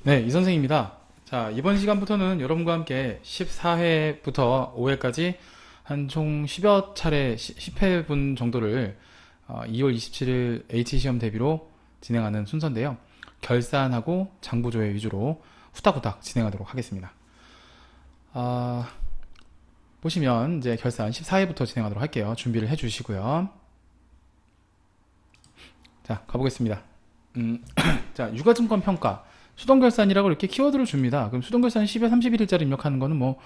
네, 이 선생입니다. 자, 이번 시간부터는 여러분과 함께 14회부터 5회까지 한 총 10여 차례, 10회분 정도를 2월 27일 H 시험 대비로 진행하는 순서인데요. 결산하고 장부조회 위주로 후딱후딱 진행하도록 하겠습니다. 아, 보시면 이제 결산 14회부터 진행하도록 할게요. 준비를 해 주시고요. 자, 가보겠습니다. 자, 유가증권 평가. 수동결산이라고 이렇게 키워드를 줍니다. 그럼 수동결산 10에 31일짜리 입력하는 거는 뭐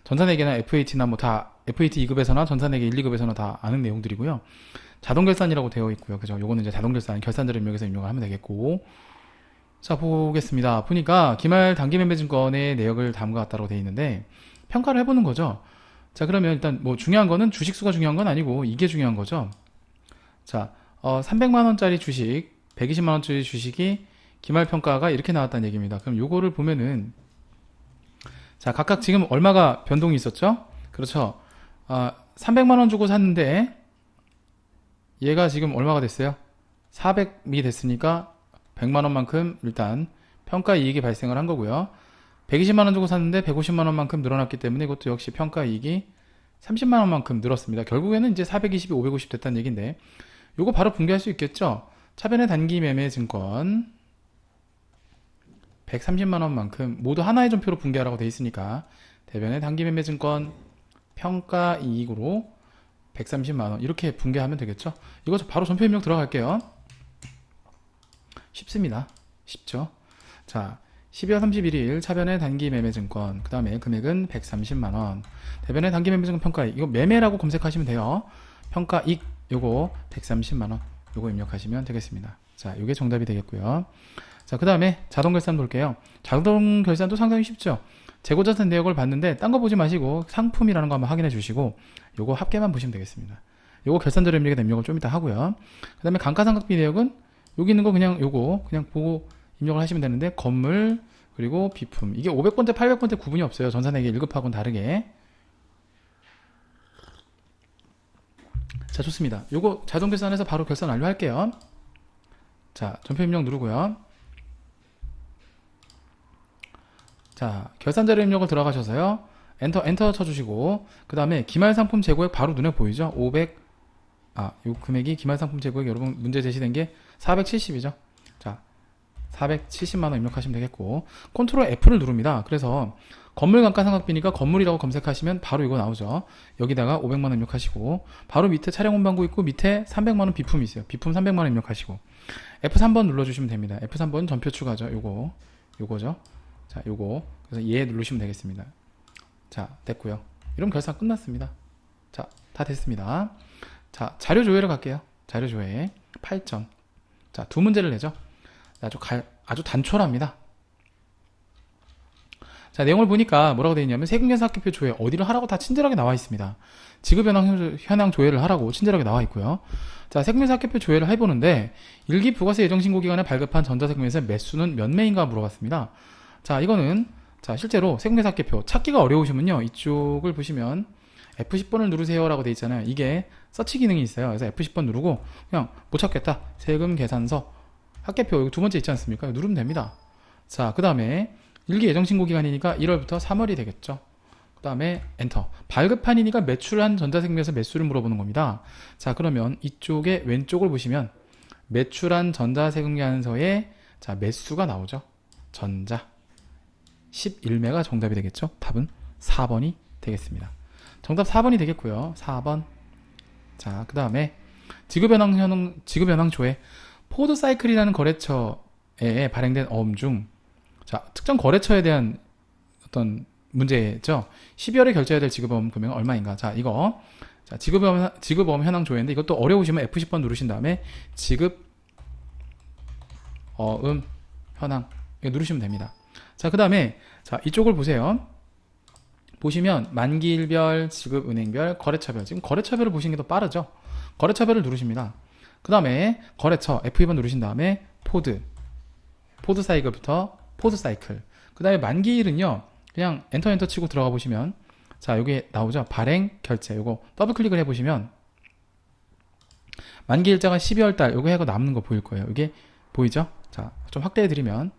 전산회계나 FAT나 뭐 다 FAT 2급에서나 전산회계 1, 2급에서나 다 아는 내용들이고요. 자동결산이라고 되어 있고요. 그죠? 요거는 이제 자동결산 결산자료 입력해서 입력을 하면 되겠고. 자, 보겠습니다. 보니까 기말 단기매매증권의 내역을 다음과 같다고 되어 있는데 평가를 해보는 거죠. 자, 그러면 일단 뭐 중요한 거는 주식수가 중요한 건 아니고 이게 중요한 거죠. 자, 300만 원짜리 주식, 120만 원짜리 주식이 기말평가가 이렇게 나왔다는 얘기입니다. 그럼 요거를 보면은 자, 각각 지금 얼마가 변동이 있었죠? 그렇죠. 300만 원 주고 샀는데 얘가 지금 얼마가 됐어요? 400이 됐으니까 100만 원만큼 일단 평가 이익이 발생을 한 거고요. 120만 원 주고 샀는데 150만 원만큼 늘어났기 때문에 이것도 역시 평가 이익이 30만 원만큼 늘었습니다. 결국에는 이제 420이 550 됐다는 얘기인데 요거 바로 분개할 수 있겠죠? 차변의 단기 매매 증권 130만 원만큼 모두 하나의 전표로 분개하라고 되어 있으니까 대변의 단기 매매 증권 평가 이익으로 130만 원 이렇게 분개하면 되겠죠? 이거 바로 전표 입력 들어갈게요. 쉽습니다. 쉽죠? 자, 12월 31일 차변의 단기 매매 증권 그 다음에 금액은 130만 원 대변의 단기 매매 증권 평가 이익 이거 매매라고 검색하시면 돼요. 평가 이익 요거 130만 원 요거 입력하시면 되겠습니다. 자, 요게 정답이 되겠고요. 자, 그 다음에 자동결산 볼게요. 자동결산도 상당히 쉽죠. 재고자산 내역을 봤는데 딴 거 보지 마시고 상품이라는 거 한번 확인해 주시고 요거 합계만 보시면 되겠습니다. 요거 결산자료 입력에 입력을 좀 이따 하고요. 그 다음에 감가상각비 내역은 여기 있는 거 그냥 요거 그냥 보고 입력을 하시면 되는데 건물 그리고 비품 이게 500번대 800번대 구분이 없어요. 전산회계 1급하고는 다르게. 자, 좋습니다. 요거 자동결산해서 바로 결산 완료할게요. 자, 전표 입력 누르고요. 자, 결산자료 입력을 들어가셔서요. 엔터 쳐주시고 그 다음에 기말상품 재고액 바로 눈에 보이죠? 500 요 금액이 기말상품 재고액 여러분 문제 제시된 게 470이죠. 자, 470만원 입력하시면 되겠고 컨트롤 F를 누릅니다. 그래서 건물 감가상각비니까 건물이라고 검색하시면 바로 이거 나오죠. 여기다가 500만원 입력하시고 바로 밑에 차량 운반고 있고 밑에 300만원 비품이 있어요. 비품 300만원 입력하시고 F3번 눌러주시면 됩니다. F3번 전표 추가죠. 요거죠. 자, 요거 그래서 얘 누르시면 되겠습니다. 자, 됐고요. 이러면 결산 끝났습니다. 자, 다 됐습니다. 자, 자료 조회를 갈게요. 자료 조회 8점. 자, 두 문제를 내죠. 아주 단촐합니다. 자, 내용을 보니까 뭐라고 되어 있냐면 세금계산학교표 조회 어디를 하라고 다 친절하게 나와 있습니다. 지급현황 조회를 하라고 친절하게 나와 있고요. 자, 세금계산학교표 조회를 해보는데 일기 부가세 예정신고 기간에 발급한 전자세금에서 매수는 몇 매인가 물어봤습니다. 자, 이거는 자, 실제로 세금계산학교표 찾기가 어려우시면요. 이쪽을 보시면 F10번을 누르세요 라고 되어 있잖아요. 이게 서치 기능이 있어요. 그래서 F10번 누르고 그냥 못 찾겠다. 세금계산서 학계표 이거 두 번째 있지 않습니까? 누르면 됩니다. 자, 그 다음에 일기 예정신고 기간이니까 1월부터 3월이 되겠죠. 그 다음에 엔터. 발급판이니까 매출한 전자세금에서 매수를 물어보는 겁니다. 자, 그러면 이쪽에 왼쪽을 보시면 매출한 전자세금계산서에 자, 매수가 나오죠. 전자 11매가 정답이 되겠죠. 답은 4번이 되겠습니다. 정답 4번이 되겠고요. 4번. 자, 그 다음에 지급현황 조회 포드사이클이라는 거래처에 발행된 어음 중 자, 특정 거래처에 대한 어떤 문제죠. 12월에 결제해야 될 지급어음 금액은 얼마인가? 자, 이거 자, 지급어음 현황 조회인데 이것도 어려우시면 F10번 누르신 다음에 지급어음 현황 이거 누르시면 됩니다. 자, 그 다음에 자, 이쪽을 보세요. 보시면 만기일별, 지급은행별, 거래처별. 지금 거래처별을 보시는 게 더 빠르죠. 거래처별을 누르십니다. 그 다음에 거래처 F2번 누르신 다음에 포드사이클부터 포드사이클. 그 다음에 만기일은요. 그냥 엔터 치고 들어가 보시면 자, 여기 나오죠. 발행, 결제. 요거 더블 클릭을 해보시면 만기일자가 12월달 요거 해고 남는 거 보일 거예요. 이게 보이죠? 자, 좀 확대해 드리면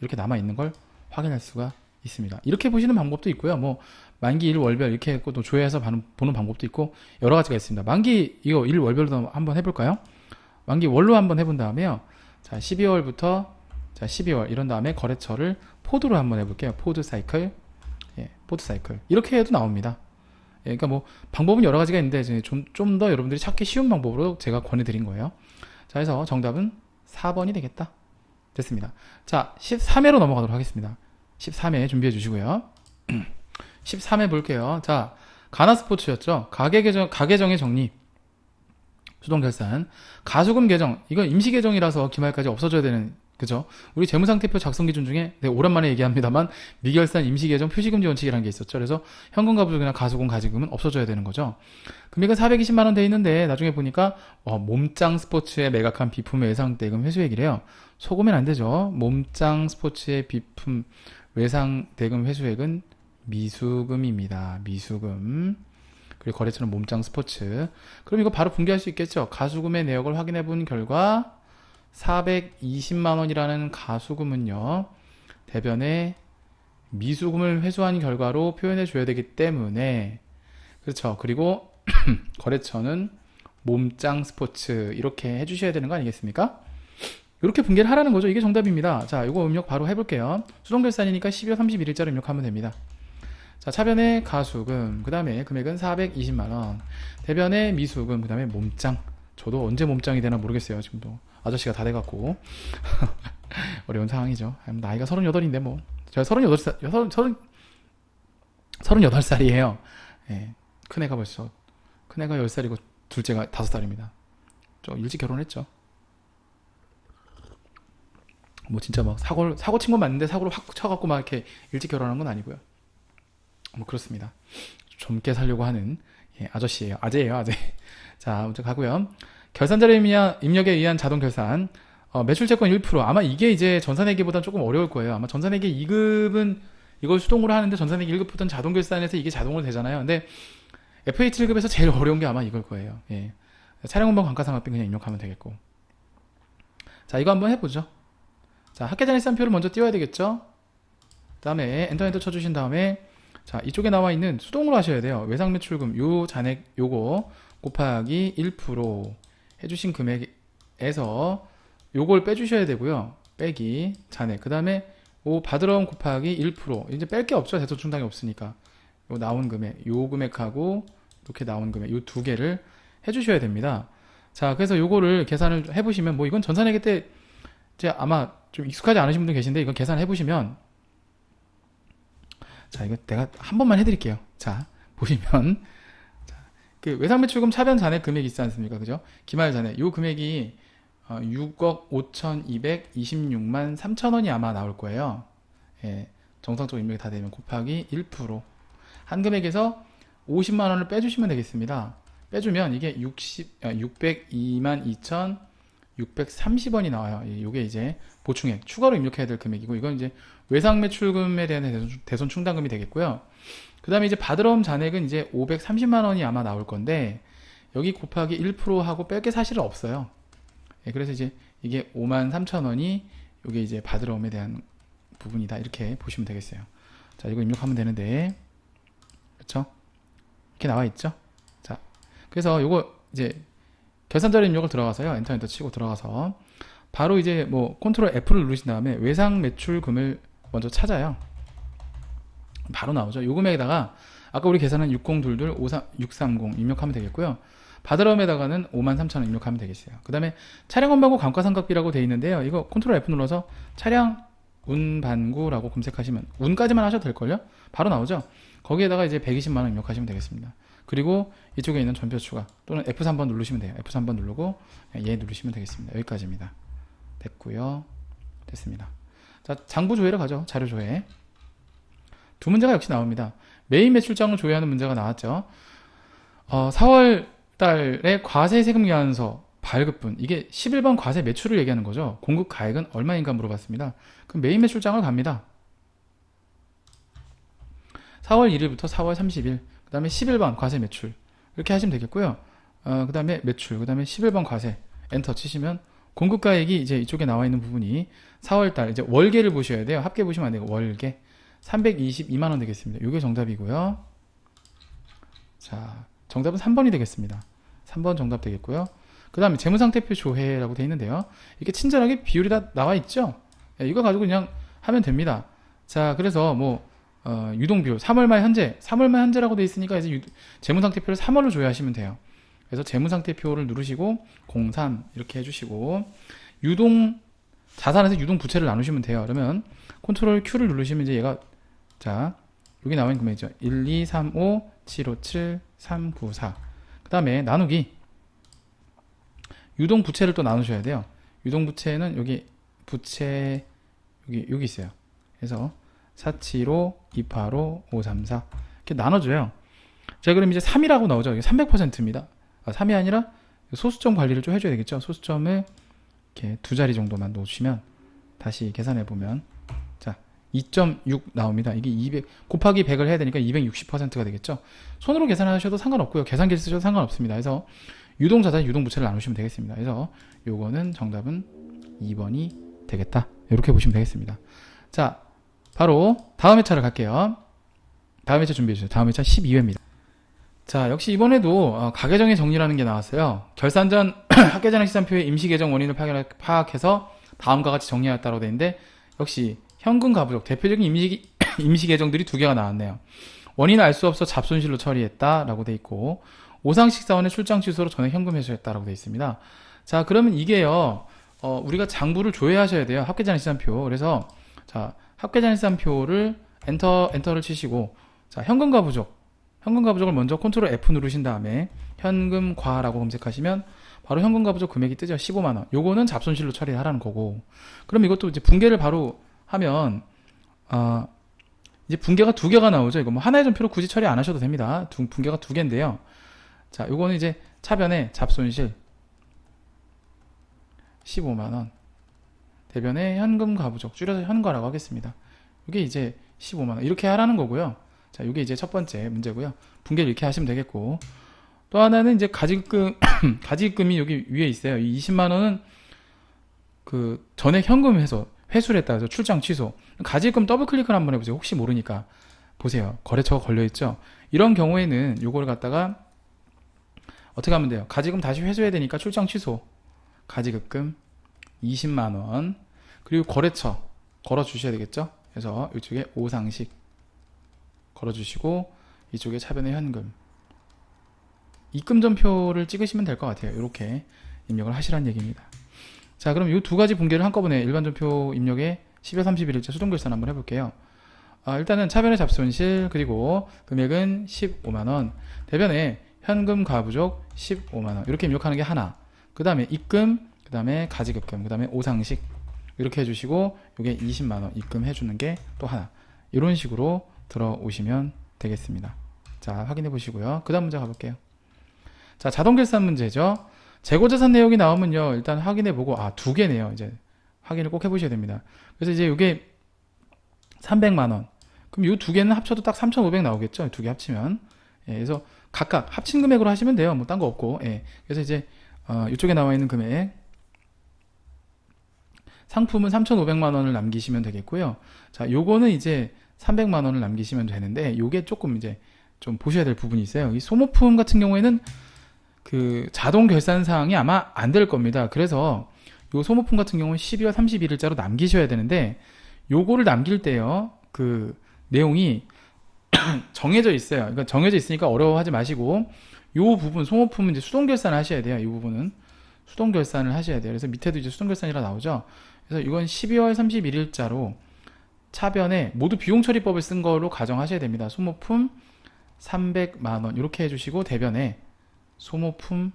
이렇게 남아 있는 걸 확인할 수가 있습니다. 이렇게 보시는 방법도 있고요. 뭐 만기 일월별 이렇게 했고 또 조회해서 보는 방법도 있고 여러 가지가 있습니다. 만기 이거 일월별로 한번 해볼까요? 만기 월로 한번 해본 다음에요. 자 12월부터 자 12월 이런 다음에 거래처를 포드로 한번 해볼게요. 포드 사이클, 포드 사이클 이렇게 해도 나옵니다. 그러니까 뭐 방법은 여러 가지가 있는데 좀 더 여러분들이 찾기 쉬운 방법으로 제가 권해드린 거예요. 자, 그래서 정답은 4번이 되겠다. 됐습니다. 자, 13회로 넘어가도록 하겠습니다. 13회 준비해 주시고요. 13회 볼게요. 자, 가나스포츠였죠. 가계정의 정리, 수동결산, 가수금 계정, 이건 임시 계정이라서 기말까지 없어져야 되는, 그죠? 우리 재무상태표 작성 기준 중에, 네, 오랜만에 얘기합니다만, 미결산 임시계정 표시금지 원칙이라는 게 있었죠. 그래서 현금과 부족이나 가수금, 가지금은 없어져야 되는 거죠. 금액은 420만원 돼 있는데, 나중에 보니까, 몸짱 스포츠의 매각한 비품 외상대금 회수액이래요. 속으면 안 되죠. 몸짱 스포츠의 비품 외상대금 회수액은 미수금입니다. 미수금. 그리고 거래처는 몸짱 스포츠. 그럼 이거 바로 분개할 수 있겠죠. 가수금의 내역을 확인해 본 결과 420만원이라는 가수금은요, 대변에 미수금을 회수한 결과로 표현해 줘야 되기 때문에, 그렇죠. 그리고 거래처는 몸짱 스포츠 이렇게 해주셔야 되는 거 아니겠습니까? 이렇게 분개를 하라는 거죠. 이게 정답입니다. 자, 이거 입력 바로 해볼게요. 수동결산이니까 12월 31일자로 입력하면 됩니다. 자, 차변의 가수금, 그 다음에 금액은 420만원, 대변의 미수금, 그 다음에 몸짱. 저도 언제 몸짱이 되나 모르겠어요. 지금도 아저씨가 다 돼갖고 어려운 상황이죠. 나이가 38인데 뭐 제가 38살이에요. 예, 큰애가 10살이고 둘째가 5살입니다. 좀 일찍 결혼했죠. 뭐 진짜 막 사고 친 건 맞는데 사고를 확 쳐갖고 막 이렇게 일찍 결혼한 건 아니고요. 뭐 그렇습니다. 젊게 살려고 하는 아저씨예요. 아재예요, 아재. 자, 먼저 가고요. 결산자료 입력에 의한 자동 결산. 매출채권 1%. 아마 이게 이제 전산회계보다 조금 어려울 거예요. 아마 전산회계 2급은 이걸 수동으로 하는데 전산회계 1급부터는 자동 결산에서 이게 자동으로 되잖아요. 근데 FA7급에서 제일 어려운 게 아마 이걸 거예요. 예. 차량원본 감가상각비 그냥 입력하면 되겠고. 자, 이거 한번 해보죠. 자, 합계잔액산표를 먼저 띄워야 되겠죠. 그 다음에 엔터 쳐주신 다음에 자, 이쪽에 나와 있는 수동으로 하셔야 돼요. 외상매출금 요 잔액 요거 곱하기 1% 해주신 금액에서 요걸 빼주셔야 되고요. 빼기 잔액. 그 다음에 요 받으러 온 곱하기 1%. 이제 뺄 게 없죠. 대손충당이 없으니까. 요 나온 금액, 요 금액하고 이렇게 나온 금액, 요 두 개를 해주셔야 됩니다. 자, 그래서 요거를 계산을 해보시면 뭐 이건 전산회계 때 이제 아마 좀 익숙하지 않으신 분들 계신데 이건 계산해 보시면, 자, 이거 내가 한 번만 해드릴게요. 자, 보시면 자, 그 외상매출금 차변 잔액 금액이 있지 않습니까? 그죠? 기말 잔액 요 금액이 6억 5,226만 3천원이 아마 나올 거예요. 예, 정상적으로 입력이 다 되면 곱하기 1%. 한 금액에서 50만 원을 빼주시면 되겠습니다. 빼주면 이게 602만 2,630원이 나와요. 이게 이제 보충액, 추가로 입력해야 될 금액이고, 이건 이제 외상매출금에 대한 대손 충당금이 되겠고요. 그 다음에 이제 받으러 온 잔액은 이제 530만 원이 아마 나올 건데, 여기 곱하기 1% 하고 뺄 게 사실은 없어요. 예, 그래서 이제 이게 5만 3천 원이 이게 이제 받으러옴에 대한 부분이다. 이렇게 보시면 되겠어요. 자, 이거 입력하면 되는데, 그렇죠? 이렇게 나와 있죠? 자, 그래서 요거 이제 결산자료 입력을 들어가서요. 엔터 치고 들어가서 바로 이제 뭐 컨트롤 F를 누르신 다음에 외상 매출금을 먼저 찾아요. 바로 나오죠. 요 금액에다가 아까 우리 계산한 6022 630 입력하면 되겠고요. 받으러움에다가는 53,000원 입력하면 되겠어요. 그 다음에 차량원반구 감가상각비라고 되어 있는데요. 이거 컨트롤 F 눌러서 차량 운반구라고 검색하시면, 운까지만 하셔도 될걸요? 바로 나오죠. 거기에다가 이제 120만원 입력하시면 되겠습니다. 그리고 이쪽에 있는 전표 추가 또는 F3번 누르시면 돼요. F3번 누르고 얘 누르시면 되겠습니다. 여기까지입니다. 됐고요. 됐습니다. 자, 장부 조회로 가죠. 자료 조회. 두 문제가 역시 나옵니다. 메인 매출장을 조회하는 문제가 나왔죠. 4월 달에 과세 세금 계산서 발급분, 이게 11번 과세 매출을 얘기하는 거죠. 공급 가액은 얼마인가 물어봤습니다. 그럼 메인 매출장을 갑니다. 4월 1일부터 4월 30일, 그 다음에 11번 과세 매출 이렇게 하시면 되겠고요. 그 다음에 매출, 그 다음에 11번 과세 엔터 치시면 공급가액이 이제 이쪽에 나와 있는 부분이 4월달 이제 월계를 보셔야 돼요. 합계 보시면 안 되고 월계 322만 원 되겠습니다. 이게 정답이고요. 자, 정답은 3번이 되겠습니다. 3번 정답 되겠고요. 그 다음에 재무상태표 조회라고 되어 있는데요. 이게 친절하게 비율이 다 나와 있죠. 이거 가지고 그냥 하면 됩니다. 자, 그래서 뭐 유동비율 3월 말 현재라고 되어 있으니까 이제 재무상태표를 3월로 조회하시면 돼요. 그래서 재무상태표를 누르시고 03 이렇게 해주시고 자산에서 유동부채를 나누시면 돼요. 그러면 컨트롤 Q를 누르시면 이제 얘가 자 여기 나와 있는 금액이죠. 1, 2, 3, 5, 7, 5, 7, 3, 9, 4. 그 다음에 나누기 유동부채를 또 나누셔야 돼요. 유동부채는 여기 부채 여기 있어요. 그래서 475, 285, 534 이렇게 나눠줘요. 자, 그럼 이제 3이라고 나오죠. 이게 300%입니다. 3이 아니라 소수점 관리를 좀 해줘야 되겠죠. 소수점을 이렇게 두 자리 정도만 놓으시면 다시 계산해 보면 자 2.6 나옵니다. 이게 200 곱하기 100을 해야 되니까 260%가 되겠죠. 손으로 계산하셔도 상관없고요. 계산기를 쓰셔도 상관없습니다. 그래서 유동자산, 유동부채를 나누시면 되겠습니다. 그래서 요거는 정답은 2번이 되겠다. 이렇게 보시면 되겠습니다. 자, 바로 다음 회차를 갈게요. 다음 회차 준비해주세요. 다음 회차 12회입니다. 자, 역시 이번에도 가계정의 정리라는 게 나왔어요. 결산 전 합계잔액 시산표의 임시계정 원인을 파악해서 다음과 같이 정리하였다고 되어 있는데 역시 현금 가부족 대표적인 임시계정들이 두 개가 나왔네요. 원인을 알 수 없어 잡손실로 처리했다라고 되어 있고 오상식 사원의 출장 취소로 전액 현금 회수했다라고 되어 있습니다. 자, 그러면 이게요 우리가 장부를 조회하셔야 돼요. 합계잔액 시산표. 그래서 자 합계잔액 시산표를 엔터를 치시고 자 현금 가부족을 먼저 컨트롤 F 누르신 다음에 현금과라고 검색하시면 바로 현금 가부족 금액이 뜨죠. 15만원. 요거는 잡손실로 처리하라는 거고. 그럼 이것도 이제 분계를 바로 하면 이제 분계가 두 개가 나오죠. 이거 뭐 하나의 전표로 굳이 처리 안 하셔도 됩니다. 분계가 두 개인데요. 자, 요거는 이제 차변에 잡손실 15만원. 대변에 현금 가부족 줄여서 현과라고 하겠습니다. 이게 이제 15만원. 이렇게 하라는 거고요. 자, 이게 이제 첫 번째 문제고요. 분계를 이렇게 하시면 되겠고, 또 하나는 이제 가지급금이 여기 위에 있어요. 이 20만 원은 그 전액 현금 회수를 했다. 그래서 출장 취소. 가지급금 더블 클릭을 한번 해보세요. 혹시 모르니까 보세요. 거래처가 걸려 있죠. 이런 경우에는 요거를 갖다가 어떻게 하면 돼요? 가지금 다시 회수해야 되니까 출장 취소. 가지급금 20만 원. 그리고 거래처 걸어 주셔야 되겠죠. 그래서 이쪽에 오상식 걸어주시고 이쪽에 차변의 현금 입금전표를 찍으시면 될 것 같아요. 이렇게 입력을 하시라는 얘기입니다. 자, 그럼 이 두 가지 분계를 한꺼번에 일반전표 입력에 10여 31일자 수동결산 한번 해볼게요. 일단은 차변의 잡손실 그리고 금액은 15만원 대변에 현금 가부족 15만원 이렇게 입력하는 게 하나. 그 다음에 입금 그 다음에 가지급금 그 다음에 오상식 이렇게 해주시고 이게 20만원 입금해주는 게 또 하나. 이런 식으로 들어오시면 되겠습니다. 자, 확인해 보시고요. 그 다음 문제 가볼게요. 자, 자동결산 문제죠. 재고자산 내역이 나오면요 일단 확인해 보고 두 개네요. 이제 확인을 꼭 해보셔야 됩니다. 그래서 이제 이게 300만원 그럼 이 두 개는 합쳐도 딱 3,500 나오겠죠. 두 개 합치면. 그래서 각각 합친 금액으로 하시면 돼요. 뭐 딴 거 없고. 그래서 이제 이쪽에 나와 있는 금액 상품은 3,500만원을 남기시면 되겠고요. 자, 요거는 이제 300만원을 남기시면 되는데 요게 조금 이제 좀 보셔야 될 부분이 있어요. 이 소모품 같은 경우에는 그 자동 결산 사항이 아마 안 될 겁니다. 그래서 요 소모품 같은 경우는 12월 31일자로 남기셔야 되는데 요거를 남길 때요 그 내용이 정해져 있어요. 그러니까 정해져 있으니까 어려워하지 마시고 요 부분 소모품은 이제 수동 결산을 하셔야 돼요. 이 부분은 수동 결산을 하셔야 돼요. 그래서 밑에도 이제 수동 결산이라 나오죠. 그래서 이건 12월 31일자로 차변에 모두 비용 처리법을 쓴 걸로 가정하셔야 됩니다. 소모품 300만원 이렇게 해주시고 대변에 소모품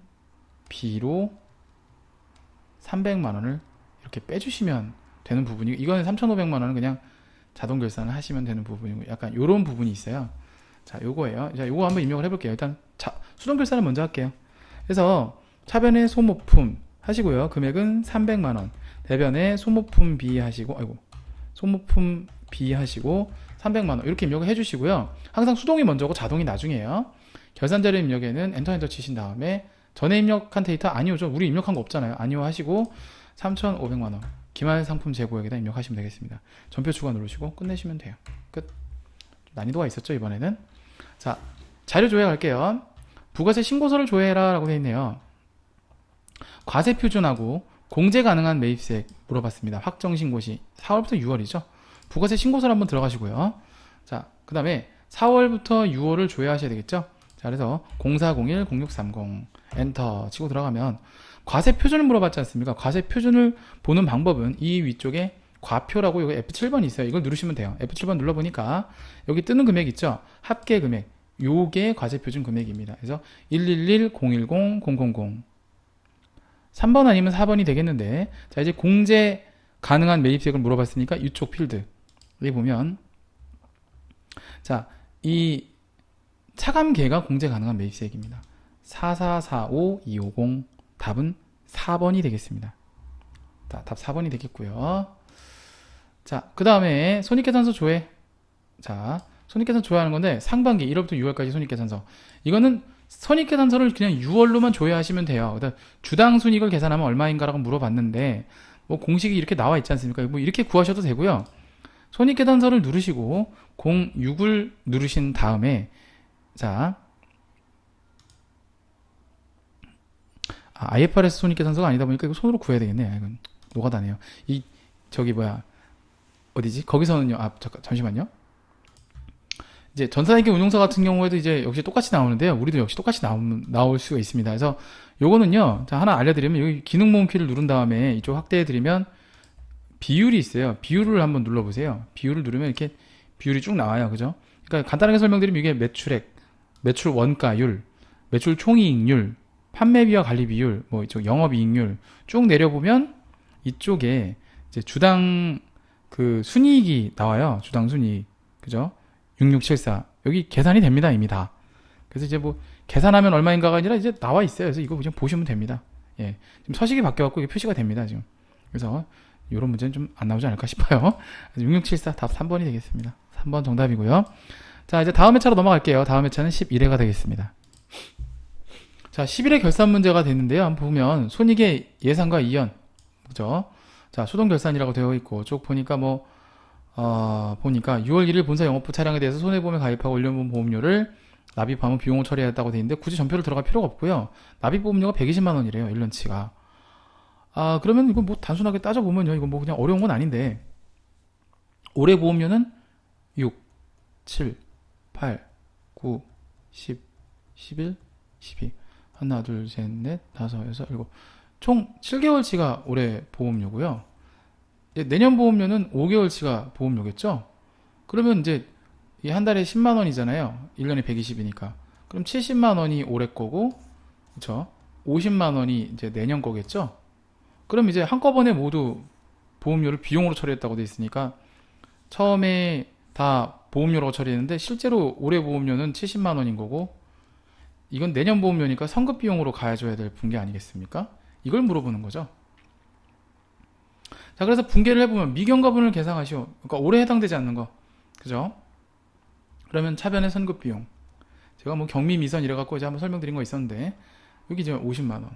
B로 300만원을 이렇게 빼주시면 되는 부분이고 이거는 3,500만원은 그냥 자동 결산을 하시면 되는 부분이고 약간 요런 부분이 있어요. 자, 요거예요. 자, 요거 한번 입력을 해볼게요. 일단 수동 결산을 먼저 할게요. 그래서 차변에 소모품 하시고요. 금액은 300만원 대변에 소모품 B 하시고 소모품 B 하시고 300만원 이렇게 입력을 해주시고요. 항상 수동이 먼저고 자동이 나중이에요. 결산자료 입력에는 엔터 치신 다음에 전에 입력한 데이터 아니오죠. 우리 입력한 거 없잖아요. 아니오 하시고 3,500만원. 기말 상품 재고액에다 입력하시면 되겠습니다. 전표 추가 누르시고 끝내시면 돼요. 끝. 난이도가 있었죠, 이번에는. 자, 자료 조회 갈게요. 부가세 신고서를 조회해라 라고 되어 있네요. 과세 표준하고 공제 가능한 매입세액 물어봤습니다. 확정 신고시 4월부터 6월이죠. 부가세 신고서를 한번 들어가시고요. 자, 그 다음에 4월부터 6월을 조회하셔야 되겠죠. 자, 그래서 0401-0630 엔터 치고 들어가면 과세 표준을 물어봤지 않습니까? 과세 표준을 보는 방법은 이 위쪽에 과표라고 여기 F7번이 있어요. 이걸 누르시면 돼요. F7번 눌러보니까 여기 뜨는 금액 있죠? 합계 금액. 요게 과세 표준 금액입니다. 그래서 111-010-000 3번 아니면 4번이 되겠는데, 자, 이제 공제 가능한 매입세액을 물어봤으니까 이쪽 필드 여기 보면, 자, 이 차감계가 공제 가능한 매입세액입니다. 4445250 답은 4번이 되겠습니다. 자, 답 4번이 되겠고요. 자, 그 다음에 손익계산서 조회. 자, 손익계산 조회하는 건데 상반기 1월부터 6월까지 손익계산서. 이거는 손익계산서를 그냥 6월로만 조회하시면 돼요. 그다음 주당 순익을 계산하면 얼마인가라고 물어봤는데 뭐 공식이 이렇게 나와 있지 않습니까? 뭐 이렇게 구하셔도 되고요. 손익계산서를 누르시고 06을 누르신 다음에 자, IFRS 손익계산서가 아니다 보니까 이거 손으로 구해야 되겠네. 이건 노가다네요. 이 저기 뭐야 어디지? 거기서는요. 잠시만요. 이제 전산회계 운용사 같은 경우에도 이제 역시 똑같이 나오는데요. 우리도 역시 똑같이 나올 수가 있습니다. 그래서 요거는요. 자, 하나 알려드리면 여기 기능 모음 키를 누른 다음에 이쪽 확대해드리면 비율이 있어요. 비율을 한번 눌러보세요. 비율을 누르면 이렇게 비율이 쭉 나와요. 그죠? 그러니까 간단하게 설명드리면 이게 매출액, 매출 원가율, 매출 총이익률, 판매비와 관리비율, 뭐 이쪽 영업이익률 쭉 내려보면 이쪽에 이제 주당 그 순이익이 나와요. 주당 순이익. 그죠? 6674. 여기 계산이 됩니다. 이미 다. 그래서 이제 뭐 계산하면 얼마인가가 아니라 이제 나와 있어요. 그래서 이거 그냥 보시면 됩니다. 예. 지금 서식이 바뀌어갖고 이게 표시가 됩니다. 지금. 그래서 이런 문제는 좀 안 나오지 않을까 싶어요. 6674 답 3번이 되겠습니다. 3번 정답이고요. 자, 이제 다음 회차로 넘어갈게요. 다음 회차는 11회가 되겠습니다. 자, 11회 결산 문제가 됐는데요. 한번 보면 손익의 예상과 이연. 그죠? 자, 수동 결산이라고 되어 있고 쭉 보니까 보니까 6월 1일 본사 영업부 차량에 대해서 손해보험에 가입하고 올려본 보험료를 납입하면 비용을 처리했다고 되어 있는데 굳이 전표를 들어갈 필요가 없고요. 납입보험료가 120만 원이래요. 1년치가. 그러면 이거 뭐 단순하게 따져보면요. 이거 뭐 그냥 어려운 건 아닌데 올해 보험료는 6, 7, 8, 9, 10, 11, 12 하나, 둘, 셋, 넷, 다섯, 여섯, 일곱 총 7개월치가 올해 보험료고요. 내년 보험료는 5개월치가 보험료겠죠? 그러면 이제 한 달에 10만 원이잖아요. 1년에 120이니까. 그럼 70만 원이 올해 거고, 그쵸? 50만 원이 이제 내년 거겠죠? 그럼 이제 한꺼번에 모두 보험료를 비용으로 처리했다고 돼 있으니까 처음에 다 보험료로 처리했는데 실제로 올해 보험료는 70만 원인 거고 이건 내년 보험료니까 선급 비용으로 가해줘야 될 붕괴 아니겠습니까? 이걸 물어보는 거죠. 자, 그래서 붕괴를 해보면 미경과분을 계상하시오. 그러니까 올해 해당되지 않는 거. 그죠? 그러면 차변의 선급 비용. 제가 뭐 경미 미선 이래갖고 이제 한번 설명드린 거 있었는데, 여기 이제 50만원.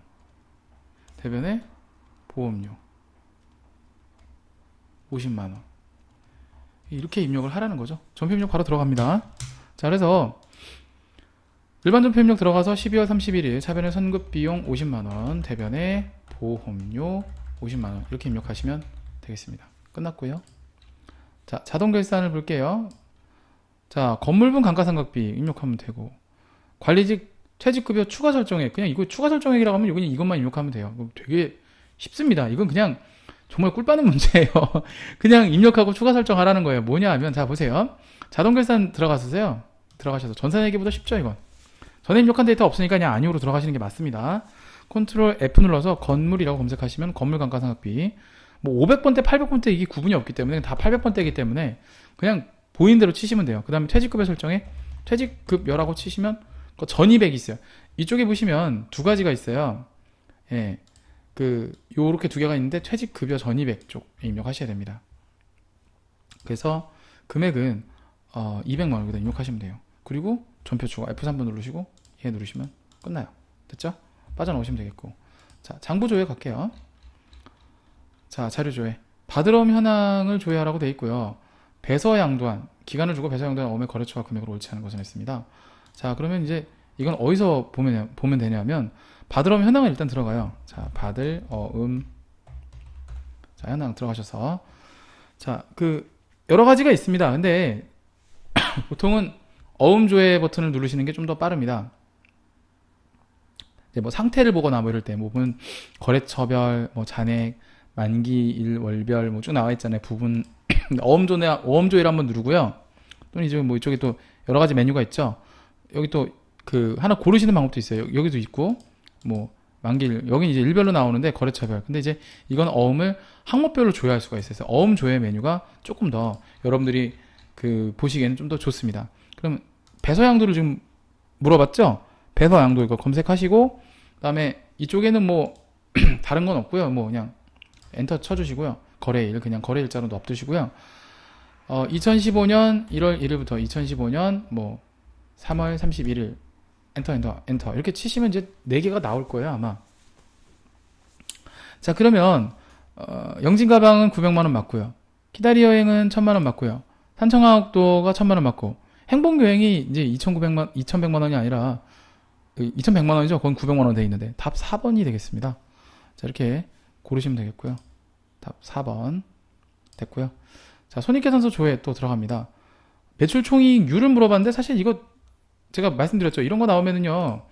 대변의 보험료. 50만원. 이렇게 입력을 하라는 거죠. 전표 입력 바로 들어갑니다. 자, 그래서 일반 전표 입력 들어가서 12월 31일 차변의 선급 비용 50만원, 대변의 보험료 50만원 이렇게 입력하시면 되겠습니다. 끝났고요. 자, 자동 결산을 볼게요. 자, 건물분 감가상각비 입력하면 되고 관리직 퇴직급여 추가 설정액 그냥 이거 추가 설정액이라고 하면 이것만 입력하면 돼요. 되게 쉽습니다. 이건 그냥 정말 꿀빠는 문제예요. 그냥 입력하고 추가 설정하라는 거예요. 뭐냐 하면 자 보세요. 자동 결산 들어가셔서 전산회계보다 쉽죠 이건. 전에 입력한 데이터 없으니까 그냥 아니오로 들어가시는 게 맞습니다. 컨트롤 F 눌러서 건물이라고 검색하시면 건물 감가상각비 뭐 500번대 800번대 이게 구분이 없기 때문에 다 800번대이기 때문에 그냥 보이는 대로 치시면 돼요. 그 다음에 퇴직급여 설정에 퇴직급여라고 치시면 전입액이 있어요. 이쪽에 보시면 두 가지가 있어요. 예, 요렇게 두 개가 있는데 퇴직급여 전입액 쪽에 입력하셔야 됩니다. 그래서 금액은 200만 원 여기다 입력하시면 돼요. 그리고 전표 추가 F3번 누르시고 얘 누르시면 끝나요. 됐죠? 빠져나오시면 되겠고. 자, 장부 조회 갈게요. 자, 자료 조회. 받으러 현황을 조회하라고 되어 있고요. 배서양도한, 기간을 주고 배서양도한 어음의 거래처와 금액을 옳지 않은 것을 했습니다. 자, 그러면 이제 이건 어디서 보면 되냐면, 받으러 현황을 일단 들어가요. 자, 받을 어음. 자, 현황 들어가셔서. 자, 여러 가지가 있습니다. 근데 보통은 어음 조회 버튼을 누르시는 게 좀 더 빠릅니다. 이제 뭐 상태를 보거나 뭐 이럴 때, 뭐 보면 거래처별, 뭐 잔액, 만기, 일, 월별, 뭐 쭉 나와 있잖아요. 부분. 어음 조회를 한번 누르고요. 또는 이제 뭐 이쪽에 또 여러 가지 메뉴가 있죠. 여기 또 하나 고르시는 방법도 있어요. 여기도 있고, 뭐 만기일, 여기 이제 일별로 나오는데 거래처별. 근데 이제 이건 어음을 항목별로 조회할 수가 있어요. 어음 조회 메뉴가 조금 더 여러분들이 보시기에는 좀 더 좋습니다. 그럼 배서양도를 지금 물어봤죠? 배서양도 이거 검색하시고, 그다음에 이쪽에는 뭐 다른 건 없고요. 뭐 그냥 엔터 쳐주시고요. 거래일, 그냥 거래일자로 놔두시고요. 2015년 1월 1일부터 2015년 뭐 3월 31일 엔터 이렇게 치시면 이제 4개가 나올 거예요, 아마. 자, 그러면 영진 가방은 900만 원 맞고요. 키다리 여행은 1000만 원 맞고요. 산청하옥도가 1000만 원 맞고, 행복 여행이 이제 2100만 원이 아니라 2100만 원이죠. 그건 900만 원 돼 있는데 답 4번이 되겠습니다. 자, 이렇게 고르시면 되겠고요. 답 4번 됐고요. 자, 손익계산서 조회 또 들어갑니다. 매출 총이익률을 물어봤는데, 사실 이거 제가 말씀드렸죠. 이런 거 나오면은요,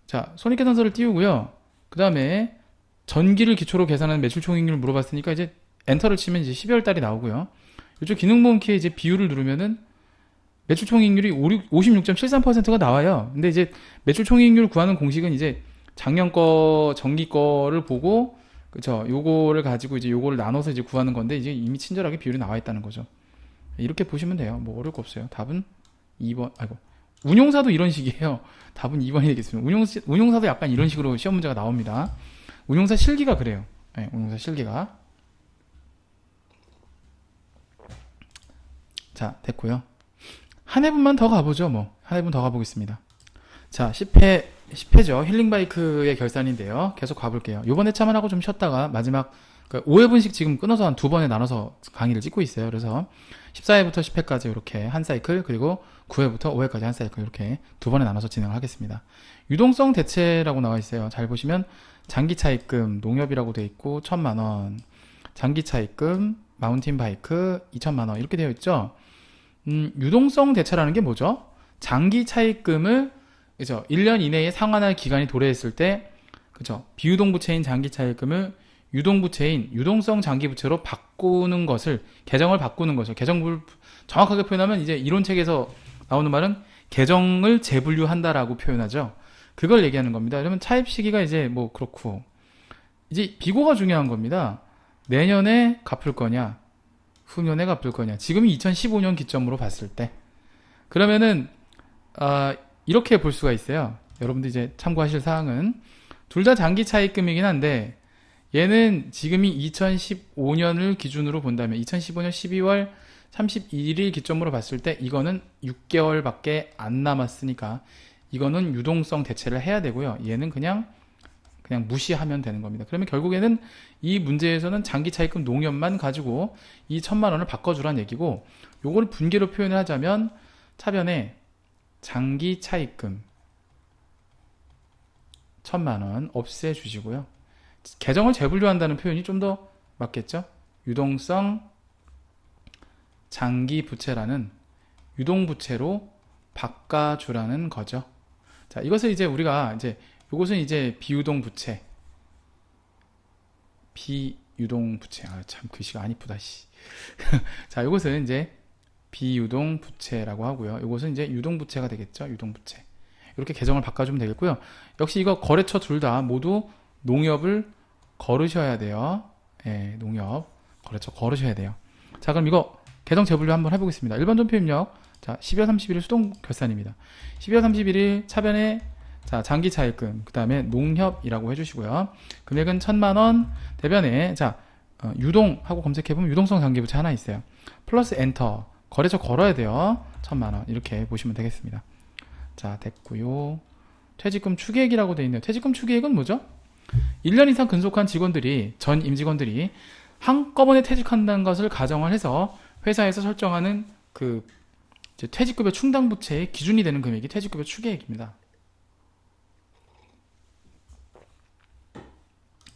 자, 손익계산서를 띄우고요. 그 다음에 전기를 기초로 계산하는 매출 총익률을 물어봤으니까 이제 엔터를 치면 이제 12월 달이 나오고요. 이쪽 기능모음 키에 이제 비율을 누르면은 매출 총익률이 56.73%가 나와요. 근데 이제 매출 총익률 구하는 공식은 이제 작년 거, 정기 거를 보고, 그쵸, 요거를 가지고 이제 요거를 나눠서 이제 구하는 건데, 이제 이미 친절하게 비율이 나와 있다는 거죠. 이렇게 보시면 돼요. 뭐 어려울 거 없어요. 답은 2번. 아이고, 운용사도 이런 식이에요. 답은 2번이 되겠습니다. 운용사도 약간 이런 식으로 시험 문제가 나옵니다. 운용사 실기가 그래요. 네, 운용사 실기가. 자, 됐고요. 한 해분만 더 가보죠. 뭐 한 해분 더 가보겠습니다. 자, 10회죠. 힐링바이크의 결산인데요. 계속 가볼게요. 요번 회차만 하고 좀 쉬었다가 마지막 5회분씩 지금 끊어서 한 2번에 나눠서 강의를 찍고 있어요. 그래서 14회부터 10회까지 이렇게 한 사이클, 그리고 9회부터 5회까지 한 사이클, 이렇게 2번에 나눠서 진행을 하겠습니다. 유동성 대체라고 나와 있어요. 잘 보시면 장기차입금, 농협이라고 되어 있고 1000만원, 장기차입금, 마운틴 바이크 2000만원 이렇게 되어 있죠. 유동성 대체라는 게 뭐죠? 장기차입금을, 그죠, 1년 이내에 상환할 기간이 도래했을 때, 그죠, 비유동부채인 장기차입금을 유동부채인 유동성 장기부채로 바꾸는 것을, 계정을 바꾸는 것을, 계정을 정확하게 표현하면 이제 이론책에서 나오는 말은 계정을 재분류한다라고 표현하죠. 그걸 얘기하는 겁니다. 그러면 차입 시기가 이제 뭐 그렇고, 이제 비고가 중요한 겁니다. 내년에 갚을 거냐, 후년에 갚을 거냐. 지금이 2015년 기점으로 봤을 때. 그러면은 이렇게 볼 수가 있어요. 여러분들 이제 참고하실 사항은, 둘 다 장기 차입금이긴 한데, 얘는 지금이 2015년을 기준으로 본다면 2015년 12월 31일 기점으로 봤을 때 이거는 6개월밖에 안 남았으니까 이거는 유동성 대체를 해야 되고요. 얘는 그냥 무시하면 되는 겁니다. 그러면 결국에는 이 문제에서는 장기 차입금 농협만 가지고 이 1000만 원을 바꿔주라는 얘기고, 요걸 분계로 표현을 하자면 차변에 장기 차입금 1000만 원 없애주시고요. 계정을 재분류한다는 표현이 좀 더 맞겠죠? 유동성 장기 부채라는 유동부채로 바꿔주라는 거죠. 자, 이것을 이제 우리가 이제 요것은 이제 비유동부채, 참 글씨가 안 이쁘다 씨. 자, 요것은 이제 비유동부채라고 하고요. 요것은 이제 유동부채가 되겠죠. 유동부채. 이렇게 계정을 바꿔주면 되겠고요. 역시 이거 거래처 둘 다 모두 농협을 걸으셔야 돼요. 예, 농협 거래처 걸으셔야 돼요. 자, 그럼 이거 계정 재분류 한번 해보겠습니다. 일반 전표 입력. 자, 12월 31일 수동 결산입니다. 12월 31일 차변에, 자, 장기 차입금, 그 다음에 농협이라고 해주시고요. 금액은 1000만원, 대변에, 자, 유동하고 검색해보면 유동성 장기부채 하나 있어요. 플러스 엔터, 거래처 걸어야 돼요. 1000만원, 이렇게 보시면 되겠습니다. 자, 됐고요. 퇴직금 추계액이라고 되어 있네요. 퇴직금 추계액은 뭐죠? 1년 이상 근속한 직원들이, 전 임직원들이 한꺼번에 퇴직한다는 것을 가정을 해서 회사에서 설정하는 그 이제 퇴직급여 충당 부채의 기준이 되는 금액이 퇴직급여 추계액입니다.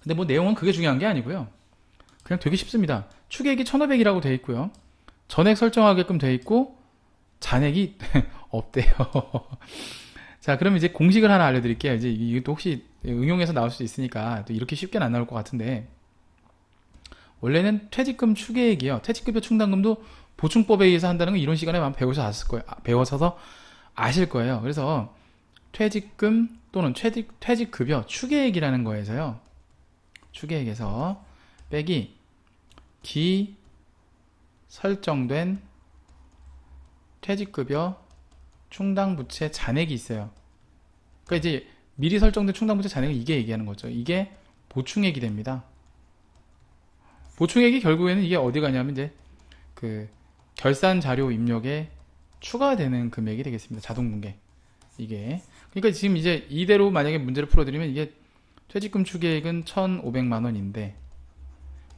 근데 뭐 내용은 그게 중요한 게 아니고요. 그냥 되게 쉽습니다. 추계액이 1,500이라고 되어 있고요. 전액 설정하게끔 되어 있고 잔액이 없대요. 자, 그럼 이제 공식을 하나 알려드릴게요. 이제 이것도 혹시 응용해서 나올 수도 있으니까 또 이렇게 쉽게는 안 나올 것 같은데, 원래는 퇴직금 추계액이요. 퇴직급여 충당금도 보충법에 의해서 한다는 건 이런 시간에 아마 배워서 아실 거예요. 그래서 퇴직금 또는 퇴직급여 추계액이라는 거에서요. 추계액에서 빼기 기 설정된 퇴직급여 충당부채 잔액이 있어요. 그러니까 이제 미리 설정된 충당부채 잔액을 이게 얘기하는 거죠. 이게 보충액이 됩니다. 보충액이 결국에는 이게 어디 가냐면 이제 그 결산 자료 입력에 추가되는 금액이 되겠습니다. 자동분계. 이게. 그러니까 지금 이제 이대로 만약에 문제를 풀어드리면 이게 퇴직금 추계액은 1,500만 원인데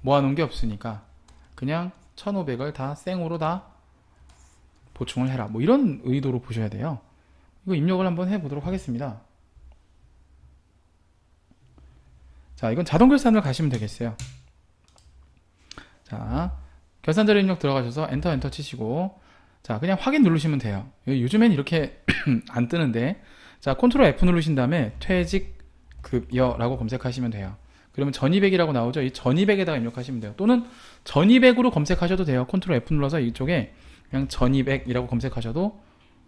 모아놓은 게 없으니까 그냥 1,500을 다 생으로 다 보충을 해라. 뭐 이런 의도로 보셔야 돼요. 이거 입력을 한번 해보도록 하겠습니다. 자, 이건 자동결산을 가시면 되겠어요. 자, 결산자료 입력 들어가셔서 엔터 치시고, 자, 그냥 확인 누르시면 돼요. 요즘엔 이렇게 안 뜨는데, 자, 컨트롤 F 누르신 다음에 퇴직급여라고 검색하시면 돼요. 그러면 1200이라고 나오죠. 이 1200에다가 입력하시면 돼요. 또는 1200으로 검색하셔도 돼요. 컨트롤 F 눌러서 이쪽에 그냥 1200이라고 검색하셔도,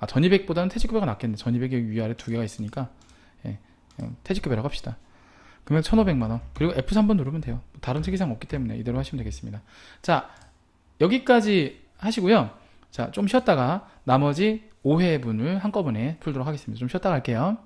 1200보다는 퇴직급여가 낫겠네. 1200이 위아래 두 개가 있으니까, 예, 퇴직급여라고 합시다. 금액 1,500만원. 그리고 F3번 누르면 돼요. 다른 특이사항 없기 때문에 이대로 하시면 되겠습니다. 자, 여기까지 하시고요. 자, 좀 쉬었다가 나머지 5회분을 한꺼번에 풀도록 하겠습니다. 좀 쉬었다가 할게요.